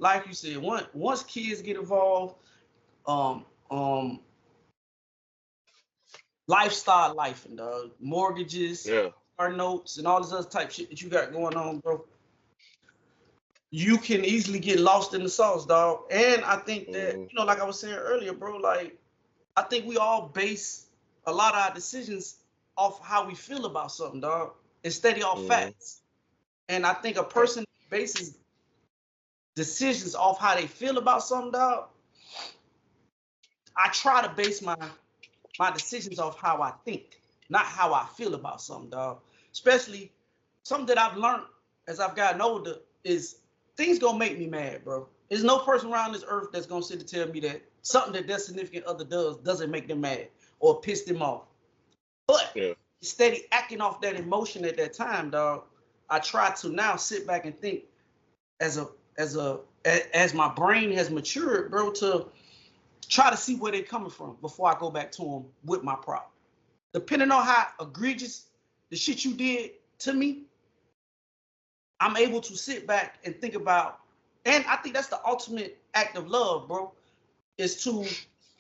like you said, once kids get involved, um, um, lifestyle life and mortgages, Yeah. car notes, and all this other type shit that you got going on, bro. You can easily get lost in the sauce, dog. And I think that, Mm-hmm. like I was saying earlier, bro, like I think we all base a lot of our decisions off how we feel about something, dog, instead of off Mm-hmm. facts. And I think a person bases decisions off how they feel about something, dog. I try to base my decisions off how I think, not how I feel about something, dog. Especially something that I've learned as I've gotten older is things gonna make me mad, bro. There's no person around this earth that's gonna sit and tell me that something that their significant other doesn't make them mad or piss them off. But Yeah. steady acting off that emotion at that time, dog. I try to now sit back and think as my brain has matured, bro, to try to see where they're coming from before I go back to them with my problem. Depending on how egregious the shit you did to me, I'm able to sit back and think about, and I think that's the ultimate act of love, bro, is to,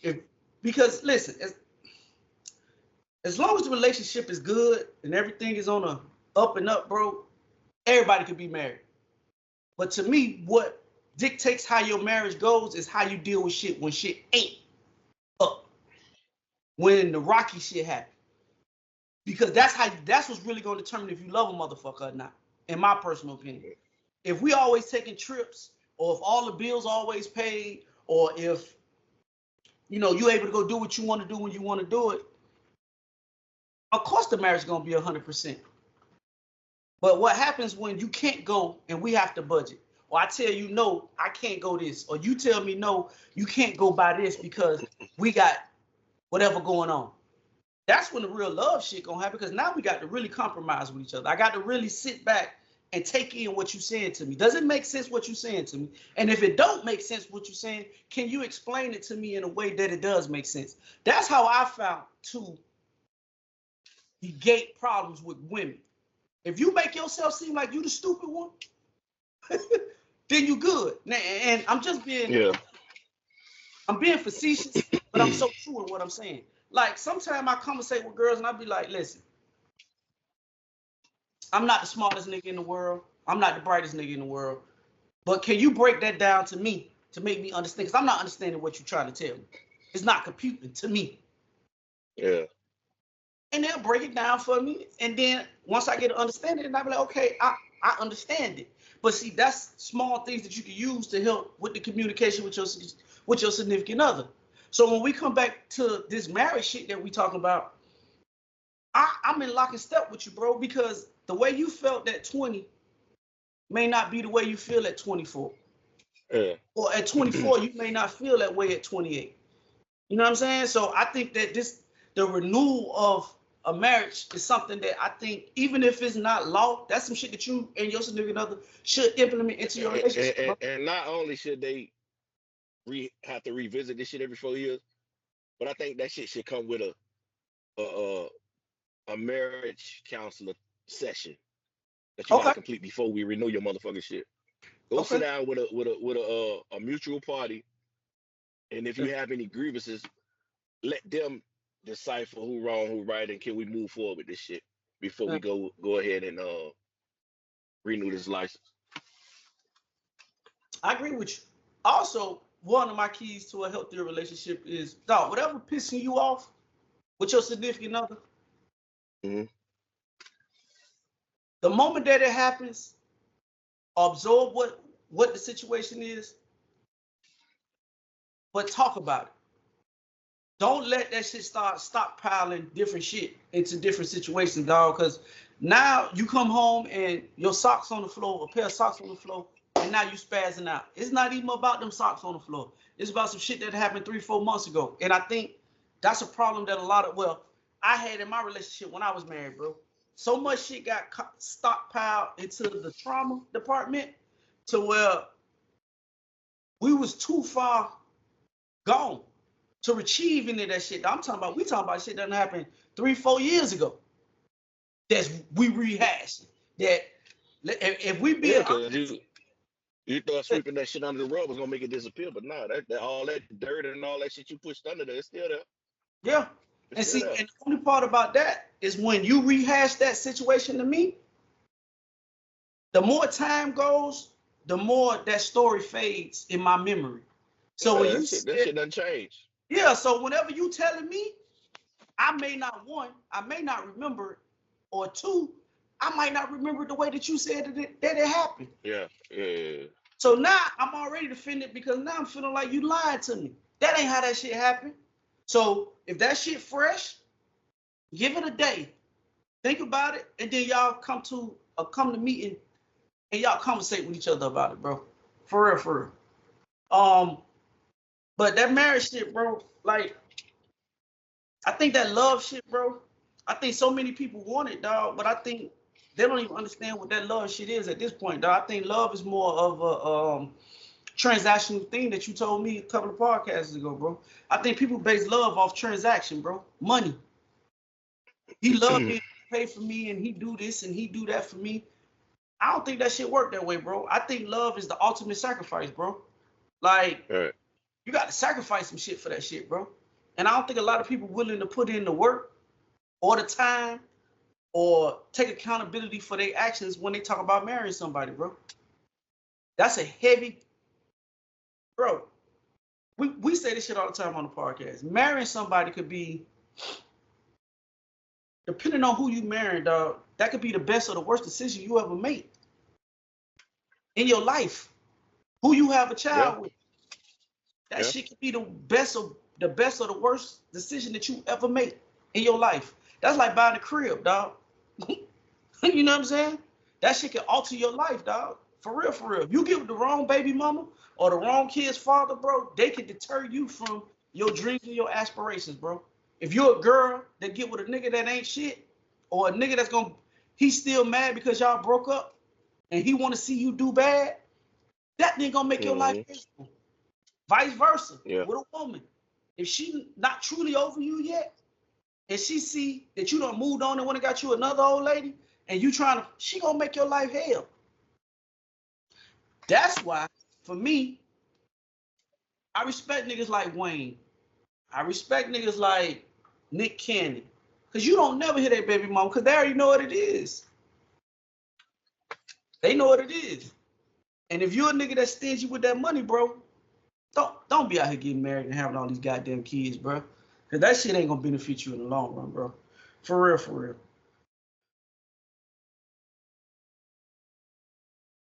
if because listen, as long as the relationship is good and everything is on a up and up, bro, everybody could be married. But to me, what dictates how your marriage goes is how you deal with shit when shit ain't up, when the rocky shit happens. Because that's what's really going to determine if you love a motherfucker or not, in my personal opinion. If we always taking trips, or if all the bills always paid, or if you able to go do what you want to do when you want to do it, of course the marriage is gonna be 100%. But what happens when you can't go and we have to budget? Or I tell you no, I can't go this, or you tell me no, you can't go buy this because we got whatever going on. That's when the real love shit gonna happen, because now we got to really compromise with each other. I got to really sit back and take in what you're saying to me. Does it make sense what you're saying to me? And if it don't make sense what you're saying, can you explain it to me in a way that it does make sense? That's how I found to negate problems with women. If you make yourself seem like you the stupid one, then you good. And Yeah. I'm being facetious, but I'm so true in what I'm saying. Like sometimes I conversate with girls and I be like, listen, I'm not the smartest nigga in the world. I'm not the brightest nigga in the world. But can you break that down to me to make me understand? Because I'm not understanding what you're trying to tell me. It's not computing to me. Yeah. And they'll break it down for me. And then once I get an understanding, and I'll be like, okay, I understand it. But see, that's small things that you can use to help with the communication with your significant other. So when we come back to this marriage shit that we talking about, I'm in lock and step with you, bro, because the way you felt at 20 may not be the way you feel at 24. Yeah. Or at 24, you may not feel that way at 28. You know what I'm saying? So I think that the renewal of a marriage is something that I think, even if it's not law, that's some shit that you and your significant other should implement into your relationship, bro. And not only should they have to revisit this shit every 4 years, but I think that shit should come with a a marriage counselor session that you got to Okay. complete before we renew your motherfucking shit. Go sit Okay. down with a mutual party, and if you have any grievances, let them decipher who wrong, who right, and can we move forward with this shit before we go ahead and renew this license. I agree with you. Also, one of my keys to a healthier relationship is, dog, whatever pissing you off with your significant other, Mm-hmm. the moment that it happens, absorb what the situation is, but talk about it. Don't let that shit start stockpiling different shit into different situations, dog. Because now you come home and your socks on the floor, a pair of socks on the floor, and now you spazzing out. It's not even about them socks on the floor. It's about some shit that happened 3-4 months ago. And I think that's a problem that I had in my relationship when I was married, bro. So much shit got stockpiled into the trauma department to where we was too far gone to retrieve any of that shit. We talking about shit that happened 3-4 years ago. That's we rehashing. That if we be Yeah, honest, You thought sweeping that shit under the rug was gonna make it disappear, but nah, that all that dirt and all that shit you pushed under there, it's still there. Yeah. It's And still see, there. and the only part about that is when you rehash that situation to me, the more time goes, the more that story fades in my memory. So when Yeah, you that said, shit doesn't change. yeah, so whenever you telling me, I may not, one, I may not remember it, or two, I might not remember the way that you said that it happened. Yeah, yeah. So now I'm already offended because now I'm feeling like you lied to me. That ain't how that shit happened. So if that shit fresh, give it a day. Think about it, and then y'all come to meeting and y'all conversate with each other about it, bro. For real, for real. But that marriage shit, bro, like, I think that love shit, bro. I think so many people want it, dog, but I think they don't even understand what that love shit is at this point, dog. I think love is more of a transactional thing that you told me a couple of podcasts ago, bro. I think people base love off transaction, bro. Money. He loved me, pay for me, and he do this and he do that for me. I don't think that shit work that way, bro. I think love is the ultimate sacrifice, bro. Like, Right. you got to sacrifice some shit for that shit, bro. And I don't think a lot of people willing to put in the work or the time or take accountability for their actions when they talk about marrying somebody, bro. That's a heavy, bro. We say this shit all the time on the podcast. Marrying somebody could be, depending on who you marry, dog, that could be the best or the worst decision you ever made in your life. Who you have a Yeah, child with, that yeah. shit could be the best or the worst decision that you ever made in your life. That's like buying a crib, dog. You know what I'm saying? That shit can alter your life, dog. For real, for real. If you get with the wrong baby mama or the wrong kid's father, bro, they can deter you from your dreams and your aspirations, bro. If you're a girl that get with a nigga that ain't shit, or a nigga he's still mad because y'all broke up and he want to see you do bad, that nigga gonna make your life Mm-hmm. miserable. Vice versa Yeah. with a woman. If she not truly over you yet, and she see that you done moved on and went and got you another old lady, and you she gonna make your life hell. That's why, for me, I respect niggas like Wayne. I respect niggas like Nick Cannon. Cause you don't never hear that baby mama, cause they already know what it is. They know what it is. And if you're a nigga that's stingy with that money, bro, don't be out here getting married and having all these goddamn kids, bro. Cause that shit ain't gonna benefit you in the long run, bro. For real, for real.